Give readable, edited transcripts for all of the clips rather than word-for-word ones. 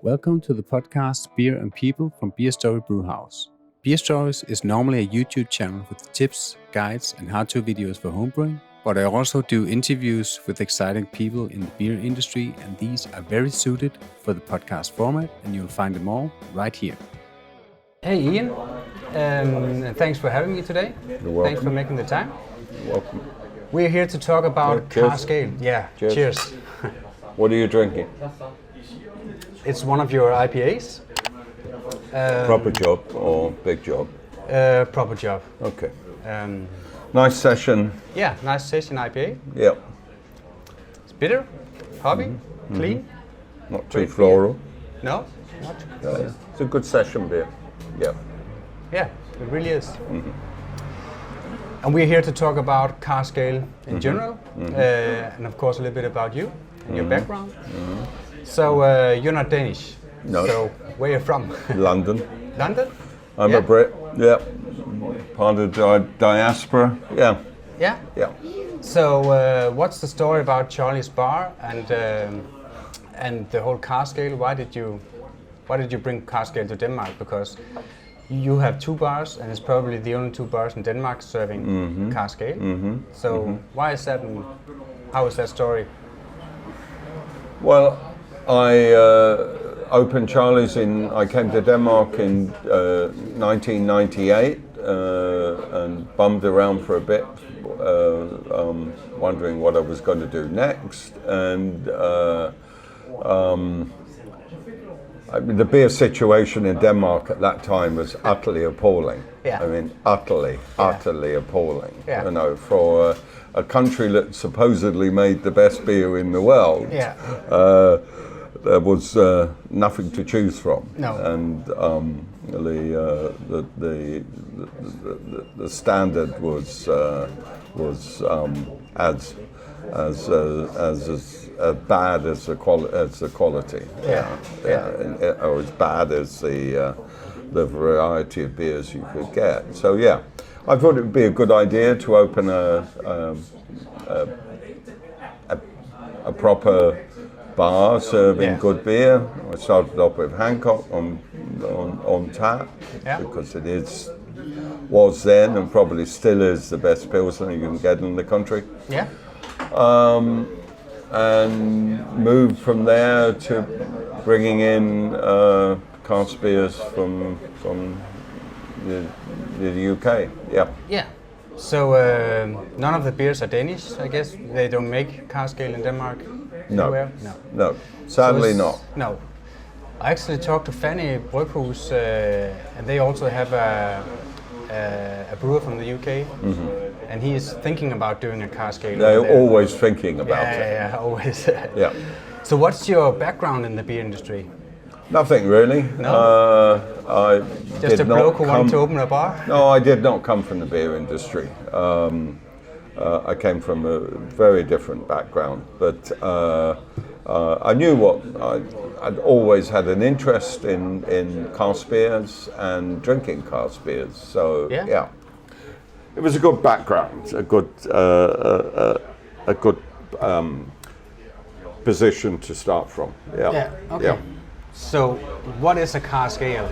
Welcome to the podcast Beer and People from Beerstory Brewhouse. Beerstories is normally a YouTube channel with tips, guides, and how-to videos for homebrewing, but I also do interviews with exciting people in the beer industry, and these are very suited for the podcast format, and you'll find them all right here. Hey Ian, thanks for having me today. You're welcome. Thanks for making the time. You're welcome. We're here to talk about Cask Beer. Yeah, cheers. What are you drinking? It's one of your IPAs. Proper job or big job? Proper job. Okay. Nice session. Yeah, nice session IPA. Yeah. It's bitter, hoppy, clean. Not too floral. No? Not. It's a good session beer. Yeah. Yeah, it really is. And we're here to talk about Cask Ale in general, and of course a little bit about you and your background. So you're not Danish. No. So where are you from? London. London? I'm a Brit. Yeah. Part of the diaspora. Yeah. Yeah. Yeah. So what's the story about Charlie's Bar and the whole Cask Ale? Why did you bring Cask Ale to Denmark? Because you have two bars, and it's probably the only two bars in Denmark serving Cask Ale. So why is that, and how is that story? Well, I opened Charlie's I came to Denmark in 1998 and bummed around for a bit, wondering what I was going to do next. And the beer situation in Denmark at that time was utterly appalling. Yeah. I mean, utterly appalling. Yeah. You know, for a country that supposedly made the best beer in the world. Yeah. There was nothing to choose from. No. And the standard was as bad as the quality. Or as bad as the variety of beers you could get. So yeah, I thought it would be a good idea to open a proper bar serving good beer. I started off with Hancock on tap because it was then and probably still is the best pilsner you can get in the country. Yeah. And moved from there to bringing in Cask Beers from the UK. Yeah. Yeah. So none of the beers are Danish, I guess. They don't make Cask Ale in Denmark. No. Anywhere? No. Sadly not. No. I actually talked to Fanny Bryghus, and they also have a brewer from the UK, and he is thinking about doing a Cask Ale. They're always thinking about it. Yeah, always. Yeah. So what's your background in the beer industry? Nothing really. No? I Just did a bloke who not wanted to open a bar? No, I did not come from the beer industry. I came from a very different background, but I knew I'd always had an interest in cask beers and drinking cask beers. So yeah, it was a good background, a good position to start from. Yeah. Yeah. Okay. Yeah. So, what is a Cask Ale?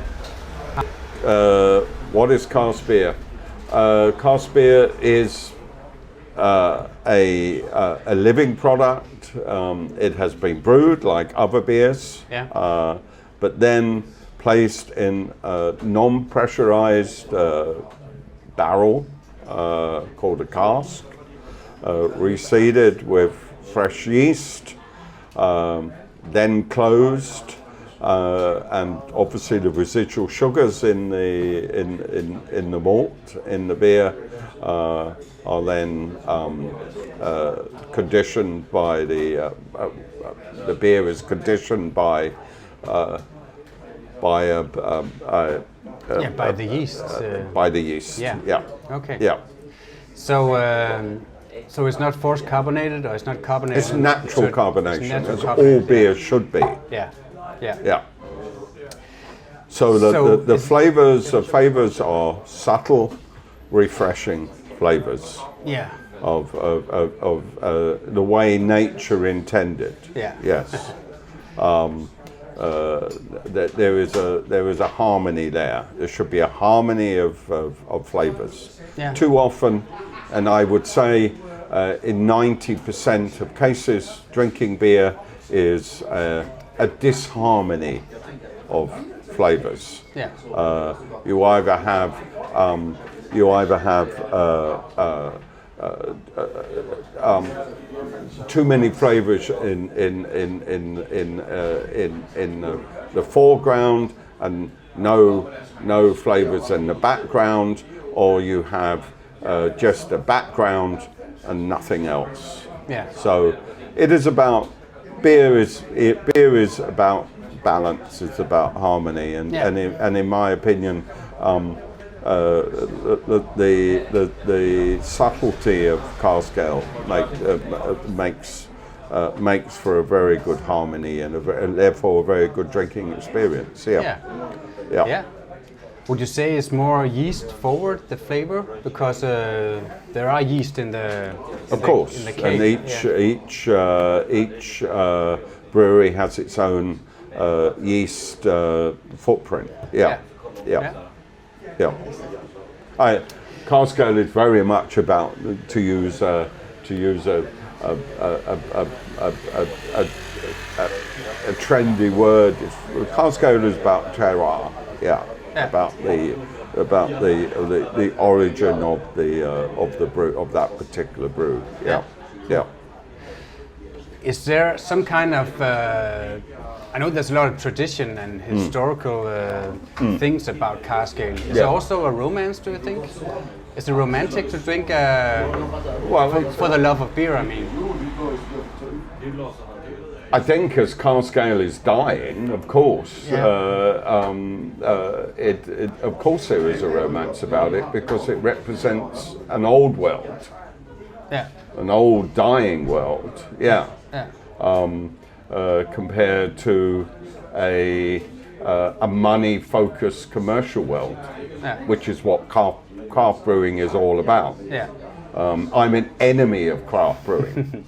What is Cask Beer? Cask Beer is a living product. It has been brewed like other beers, but then placed in a non-pressurized barrel called a cask, reseeded with fresh yeast, then closed. And obviously the residual sugars in the malt in the beer are then conditioned by the beer is conditioned by the yeast. By the yeast. Yeah. Yeah. Okay. Yeah. So it's not forced carbonated, or it's not carbonated. It's natural carbonation, natural as carbonation, all beer should be. Yeah. Yeah. Yeah. So the flavors are subtle, refreshing flavors. Yeah. Of the way nature intended. Yeah. Yes. that there is a harmony there. There should be a harmony of flavors. Yeah. Too often, and I would say in 90% of cases, drinking beer is a disharmony of flavors. Yeah. You either have too many flavors in the foreground and no flavors in the background, or you have just a background and nothing else. Yeah. So it is about beer is about balance. It's about harmony, and in my opinion, the subtlety of cask ale makes for a very good harmony and therefore a very good drinking experience. Yeah. Would you say it's more yeast forward, the flavor, because there are yeast in the of course, in the cake. And each brewery has its own yeast footprint. Yeah. Cask ale is very much about, to use a trendy word. Cask ale is about terroir. Yeah. About the origin of the brew, of that particular brew. Yeah. Is there some kind of I know there's a lot of tradition and historical things about cask ale. Is there also a romance, do you think? Is it romantic to drink for the love of beer, I mean? I think as cask ale is dying, of course, of course there is a romance about it, because it represents an old world, an old dying world, compared to a money-focused commercial world, which is what craft brewing is all about. I'm an enemy of craft brewing.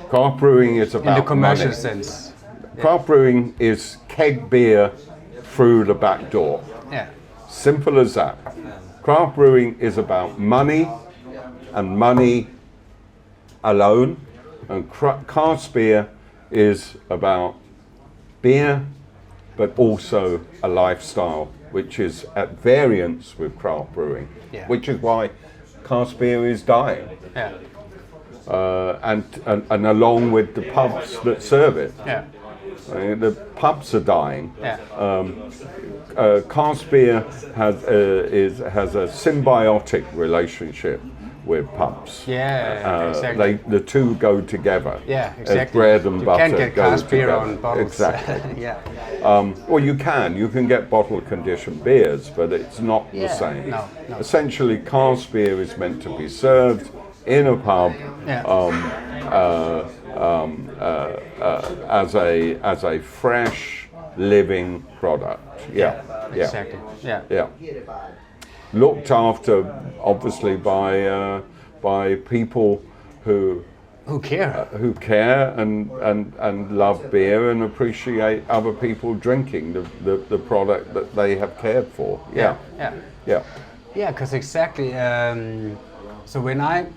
Craft brewing is about in the commercial money. sense. Craft brewing is keg beer through the back door. Simple as that. Craft brewing is about money and money alone, and cask beer is about beer, but also a lifestyle which is at variance with craft brewing, which is why cask beer is dying. And along with the pubs that serve it. The pubs are dying. Cask beer has a symbiotic relationship with pubs. Exactly. The two go together. Exactly. As bread and butter You can't get go cask beer together. on bottles. Exactly. Well, you can get bottle conditioned beers, but it's not the same. No. Essentially, cask beer is meant to be served in a pub as a fresh, living product. Exactly. Looked after, obviously, by people who care and love beer and appreciate other people drinking the product that they have cared for. Because exactly. So when I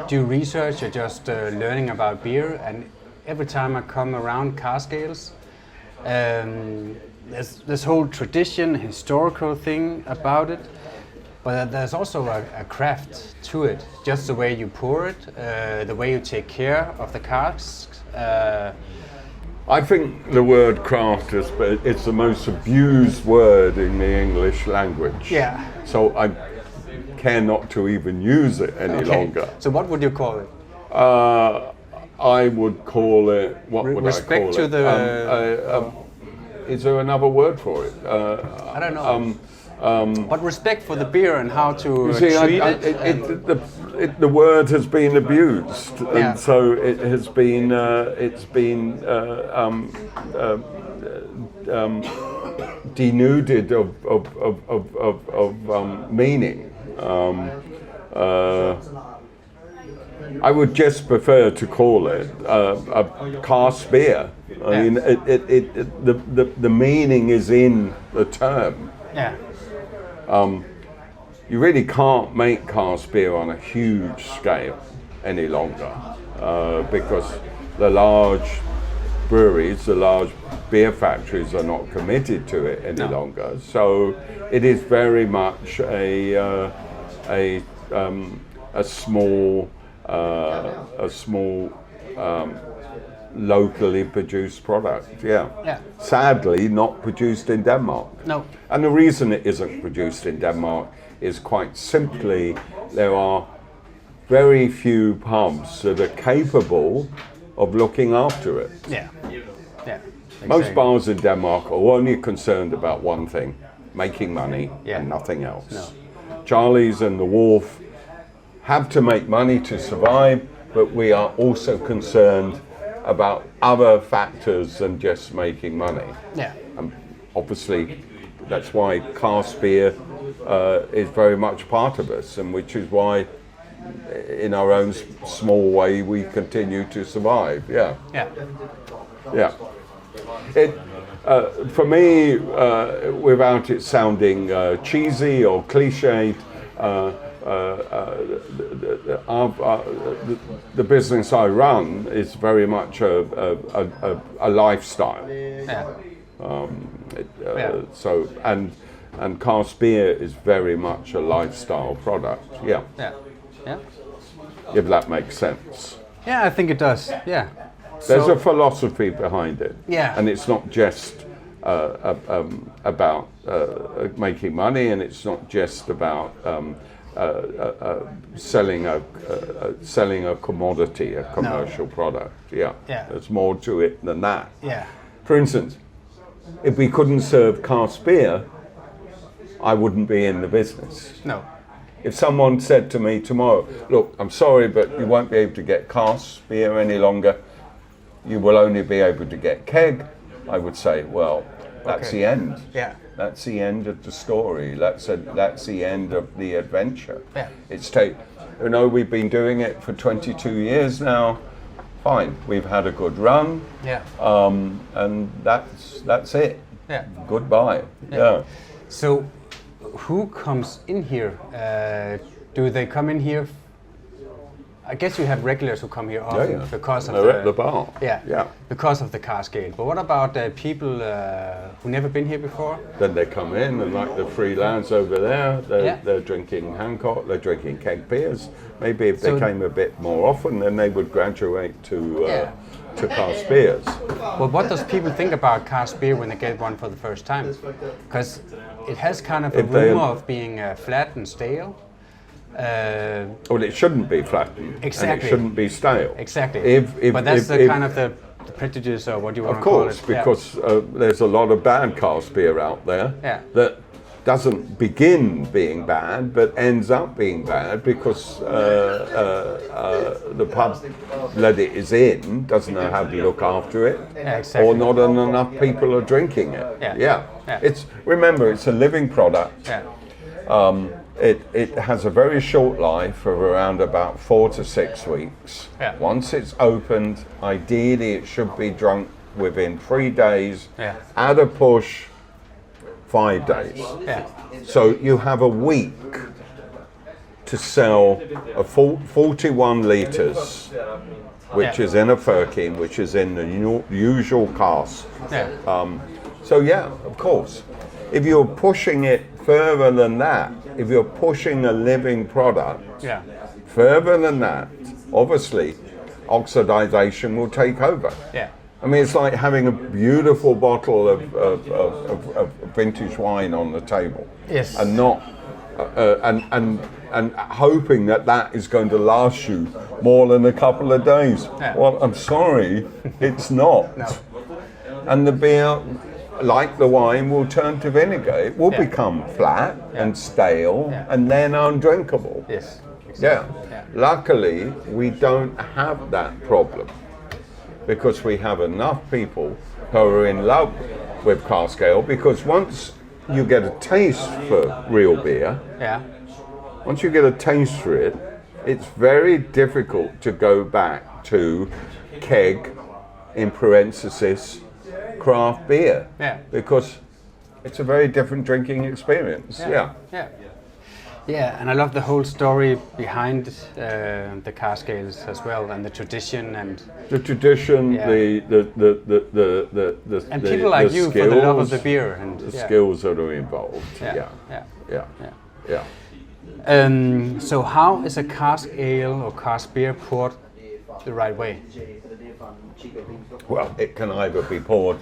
do research or just learning about beer, and every time I come around cask ales, there's this whole tradition, historical thing about it, but there's also a craft to it. Just the way you pour it, the way you take care of the casks. I think the word craft it's the most abused word in the English language. So I care not to even use it any longer. So what would you call it? I would call it, what would respect I call to it? The is there another word for it? I don't know. But respect for the beer and how to treat it. The word has been abused, and so it has been denuded of meaning. I would just prefer to call it a cask beer. I mean, the meaning is in the term. Yeah. You really can't make cask beer on a huge scale any longer because the large breweries, the large beer factories are not committed to it any longer. So it is very much a small locally produced product. Yeah. Sadly, not produced in Denmark. No. And the reason it isn't produced in Denmark is quite simply there are very few pubs that are capable of looking after it. Yeah. Exactly. Most bars in Denmark are only concerned about one thing, making money and nothing else. No. Charlie's and the Wolf have to make money to survive, but we are also concerned about other factors than just making money. Yeah. Obviously, that's why cask beer is very much part of us, and which is why, in our own small way, we continue to survive. Yeah. For me, without it sounding cheesy or cliched, the business I run is very much a lifestyle. So and cask beer is very much a lifestyle product. If that makes sense. Yeah, I think it does. Yeah. There's a philosophy behind it. Yeah. And it's not just about making money, and it's not just about selling a commodity, a commercial product. There's more to it than that. For instance, if we couldn't serve cask beer, I wouldn't be in the business. No. If someone said to me tomorrow, look, I'm sorry, but you won't be able to get cask beer any longer, you will only be able to get keg, I would say, well, that's the end. That's the end of the story. That's the end of the adventure. We've been doing it for 22 years now. Fine, we've had a good run. And that's it. Goodbye. So, who comes in here? Do they come in here? I guess you have regulars who come here often because of the bar. Because of the cask ale. But what about people who never been here before? Then they come in, and like the free lads over there, they're drinking Hancock, they're drinking keg beers. Maybe if they came a bit more often, then they would graduate to cask beers. Well, what does people think about cask beer when they get one for the first time? Because it has kind of a rumor of being flat and stale. Well, it shouldn't be flattened. Exactly. And it shouldn't be stale. Exactly. But that's kind of the prejudice, or what you want to call it. Of course, because there's a lot of bad cask beer out there that doesn't begin being bad, but ends up being bad because the pub that it is in doesn't know how to look after it, or not enough people are drinking it. Remember, it's a living product. It has a very short life of around about 4 to 6 weeks. Once it's opened, ideally it should be drunk within 3 days. At a push, 5 days. So you have a week to sell a 41 litres, which is in a firkin, which is in the usual cask. Of course, if you're pushing it further than that, if you're pushing a living product further than that, obviously oxidization will take over. I mean, it's like having a beautiful bottle of vintage wine on the table, and not and hoping that is going to last you more than a couple of days. Well, I'm sorry, it's not. And the beer, like the wine, will turn to vinegar. It will become flat and stale and then undrinkable. Luckily, we don't have that problem, because we have enough people who are in love with cask ale, because once you get a taste for real beer, once you get a taste for it, it's very difficult to go back to keg, in parenthesis, craft beer. Yeah. Because it's a very different drinking experience. Yeah. Yeah, and I love the whole story behind the cask ales as well, and the tradition and the tradition, the and people like you skills, for the love of the beer and the skills that are involved. So how is a cask ale or cask beer poured the right way? Well, it can either be poured.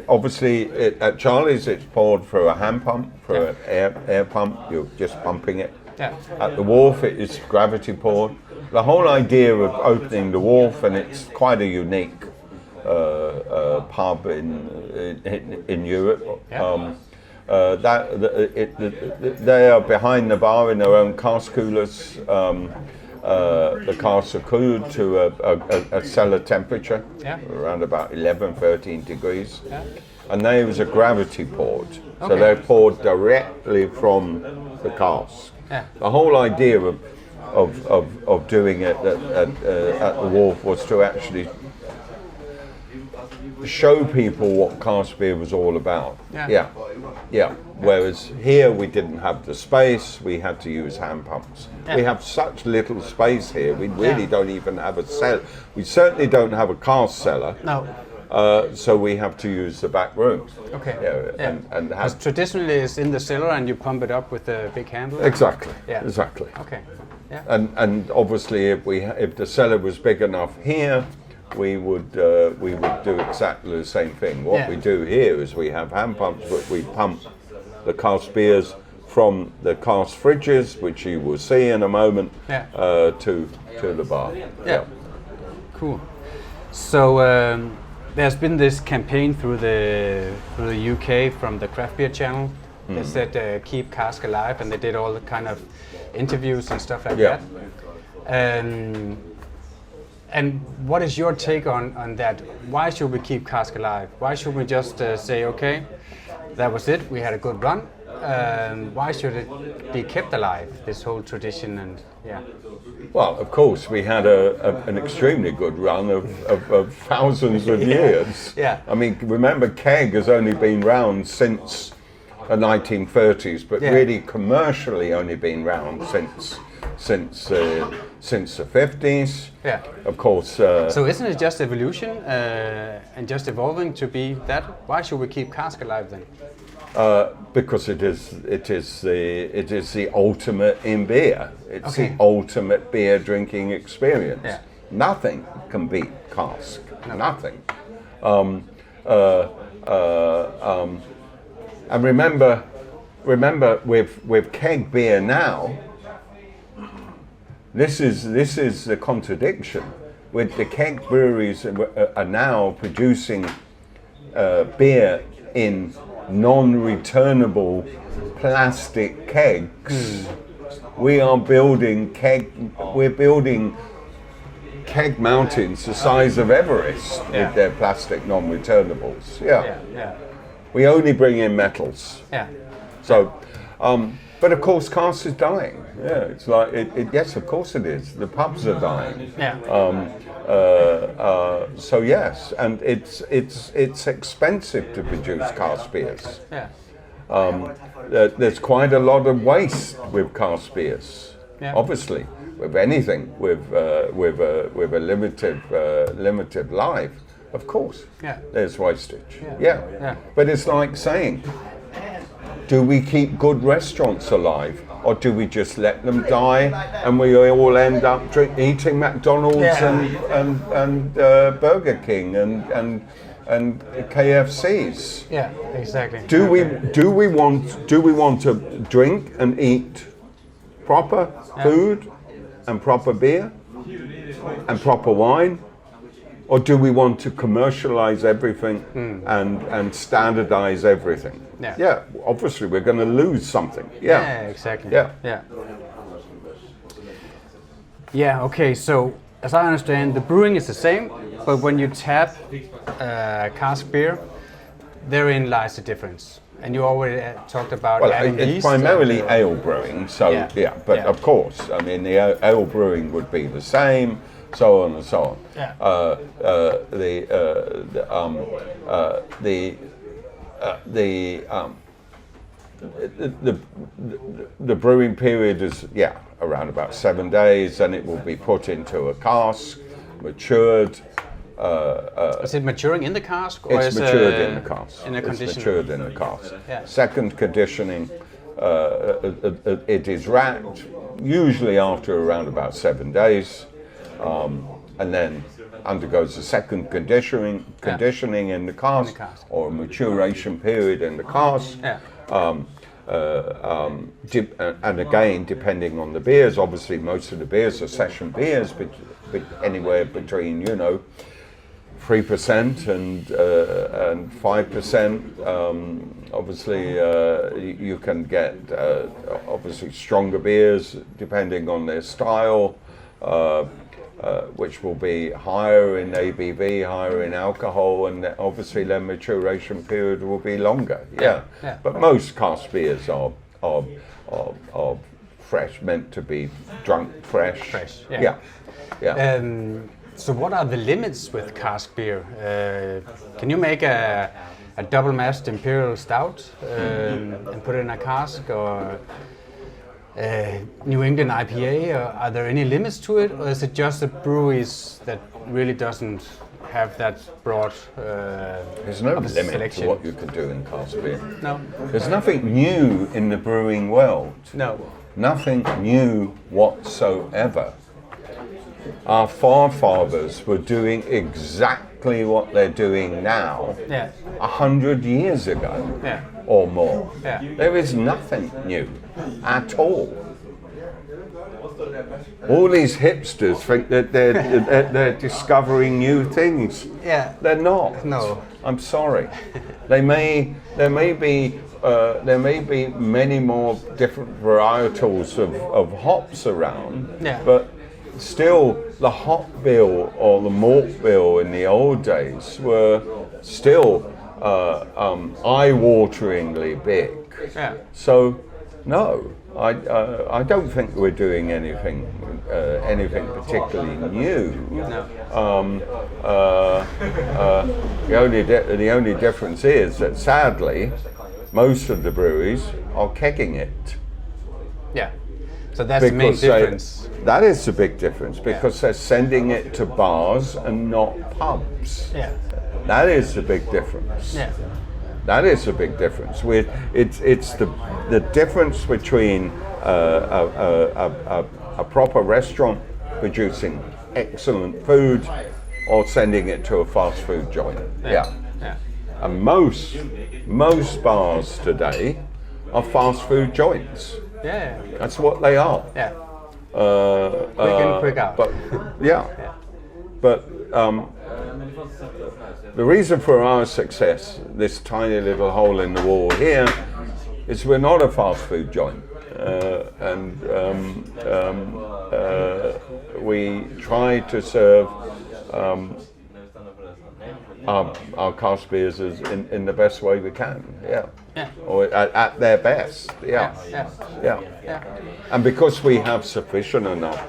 Obviously, at Charlie's, it's poured through a hand pump, through an air pump. You're just pumping it. Yeah. At the wharf, it is gravity poured. The whole idea of opening the wharf, and it's quite a unique pub in Europe. Yeah. They are behind the bar in their own cask coolers. The casks are cooled to a cellar temperature, around about 11, 13 degrees. Yeah. And those are gravity poured. Okay. So they're poured directly from the cask. Yeah. The whole idea of doing it at the wharf was to actually show people what cask beer was all about. Yeah. Whereas here we didn't have the space, we had to use hand pumps. Yeah. We have such little space here, we really don't even have a cellar. We certainly don't have a cask cellar. No. So we have to use the back room. Okay. And because traditionally it's in the cellar and you pump it up with a big handle. Exactly. Yeah. Exactly. Okay. Yeah. And obviously if the cellar was big enough here, we would do exactly the same thing. What we do here is we have hand pumps, but we pump the cask beers from the cask fridges, which you will see in a moment, to the bar. Yeah. Cool. So there's been this campaign through the UK from the Craft Beer channel. They said keep cask alive, and they did all the kind of interviews and stuff like that. And what is your take on that? Why should we keep cask alive? Why should we just say, okay, that was it, we had a good run? Why should it be kept alive, this whole tradition? And Well, of course, we had an extremely good run of thousands of years. Yeah. I mean, remember, keg has only been round since the 1930s, but really commercially only been round since the 50s. Yeah. Of course. So isn't it just evolution and just evolving to be that? Why should we keep cask alive then? Because it is the ultimate in beer. It's the ultimate beer drinking experience. Yeah. Nothing can beat cask. No. Nothing. And remember with keg beer now. This is the contradiction. With the keg breweries are now producing beer in non-returnable plastic kegs. We are building keg mountains the size of Everest with their plastic non-returnables. We only bring in metals. So, but of course, cask is dying. It's like yes, of course it is. The pubs are dying. So yes, and it's expensive to produce cask beers. There's quite a lot of waste with cask beers. Obviously, with anything with a limited life, of course, there's wastage. But it's like saying, do we keep good restaurants alive, or do we just let them die and we all end up eating McDonald's and Burger King and KFCs? Exactly. Do we want to drink and eat proper food and proper beer and proper wine? Or do we want to commercialize everything and standardize everything? Obviously we're going to lose something. Exactly. Okay, so as I understand, the brewing is the same, but when you tap cask beer, therein lies the difference. And you already talked about Well, adding it's yeast primarily ale brewing, so but of course, I mean, the ale brewing would be the same, so on and so on. The brewing period is around about 7 days, and it will be put into a cask, matured. Is it maturing in the cask, or it's matured in the cask? It's matured in the cask. Second conditioning, it is racked usually after around about 7 days, and then undergoes a second conditioning in the cask, or a maturation period in the cask. And again, depending on the beers, obviously most of the beers are session beers, but anywhere between 3% and 5%. Obviously, you can get obviously stronger beers depending on their style, which will be higher in ABV, higher in alcohol, and obviously their maturation period will be longer. But most cask beers are fresh, meant to be drunk fresh. So what are the limits with cask beer? Can you make a double mashed imperial stout and put it in a cask, or New England IPA? Or are there any limits to it, or is it just the breweries that really doesn't have that broad There's no limit selection to what you can do in cask beer. No. There's nothing new in the brewing world. No. Nothing new whatsoever. Our forefathers were doing exactly what they're doing now 100 years ago or more. There is nothing new at all. All these hipsters think that they're discovering new things. They're not. No. I'm sorry. There may be many more different varietals of hops around, but still the hop bill or the malt bill in the old days were still eye-wateringly big. So no, I don't think we're doing anything particularly new. The only difference is that sadly most of the breweries are kegging it. So that's the main difference. That is the big difference, because they're sending it to bars and not pubs. That is the big difference. That is the big difference. It's the difference between a proper restaurant producing excellent food or sending it to a fast food joint. And most bars today are fast food joints. That's what they are. Quick in, quick out. But the reason for our success, this tiny little hole in the wall here, is we're not a fast food joint, and we try to serve our cask beers in the best way we can, or at their best, And because we have sufficient enough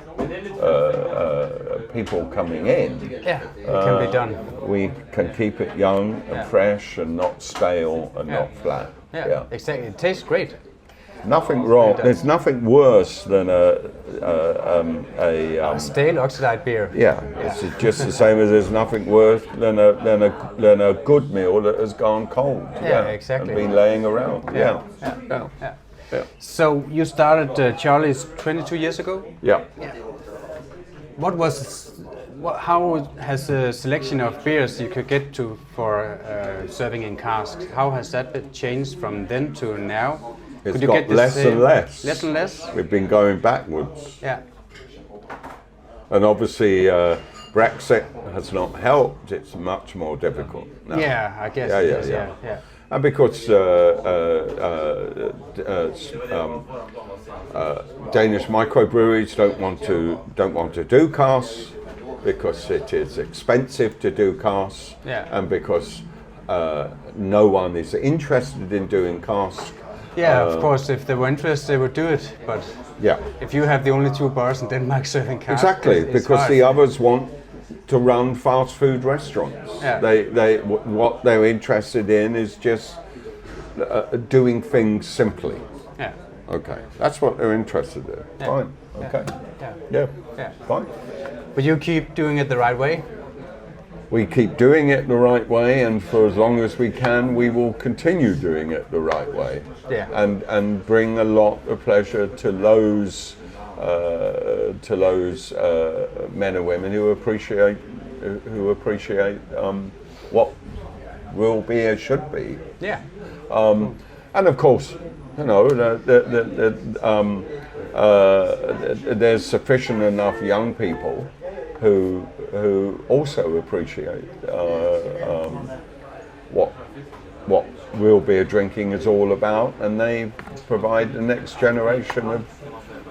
people coming in, it can be done. We can keep it young and fresh and not stale and not flat. Exactly. It tastes great. Nothing wrong. There's nothing worse than a stale oxidized beer. It's just the same as there's nothing worse than a good meal that has gone cold. Exactly. And been laying around. So you started Charlie's 22 years ago. How has the selection of beers you could get to for serving in casks? How has that changed from then to now? It's got less and less. Less and less? We've been going backwards. And obviously Brexit has not helped. It's much more difficult now. I guess. And because Danish microbreweries don't want to do casks, because it is expensive to do casks, and because no one is interested in doing cask. Yeah, of course, if they were interested, they would do it. But if you have the only 2 bars in Denmark serving cask, exactly, because the others want to run fast food restaurants. Yeah. What they're interested in is just doing things simply. Yeah. Okay, that's what they're interested in. Yeah. Fine. Okay. Yeah. Fine. But you keep doing it the right way. We keep doing it the right way, and for as long as we can, we will continue doing it the right way. Yeah. And bring a lot of pleasure to those men and women who appreciate what will be as should be. Yeah. And of course, you know, there's sufficient enough young people who also appreciate what real beer drinking is all about, and they provide the next generation of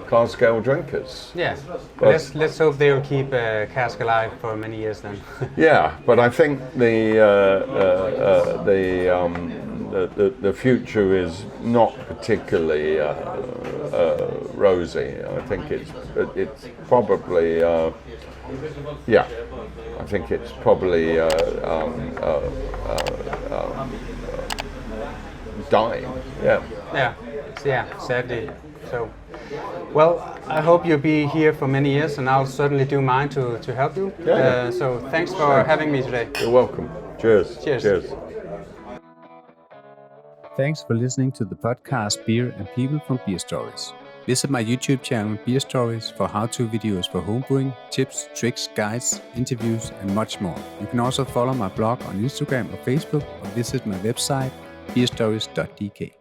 cask ale drinkers. Yeah, but let's hope they will keep cask alive for many years then. Yeah, but I think the future is not particularly rosy. I think it's probably I think it's probably dying. Yeah, sadly. So, well, I hope you'll be here for many years, and I'll certainly do mine to help you. So thanks for having me today. You're welcome. Cheers. Cheers. Thanks for listening to the podcast Beer and People from Beerstories. Visit my YouTube channel Beerstories for how-to videos for homebrewing, tips, tricks, guides, interviews, and much more. You can also follow my blog on Instagram or Facebook, or visit my website beerstories.dk.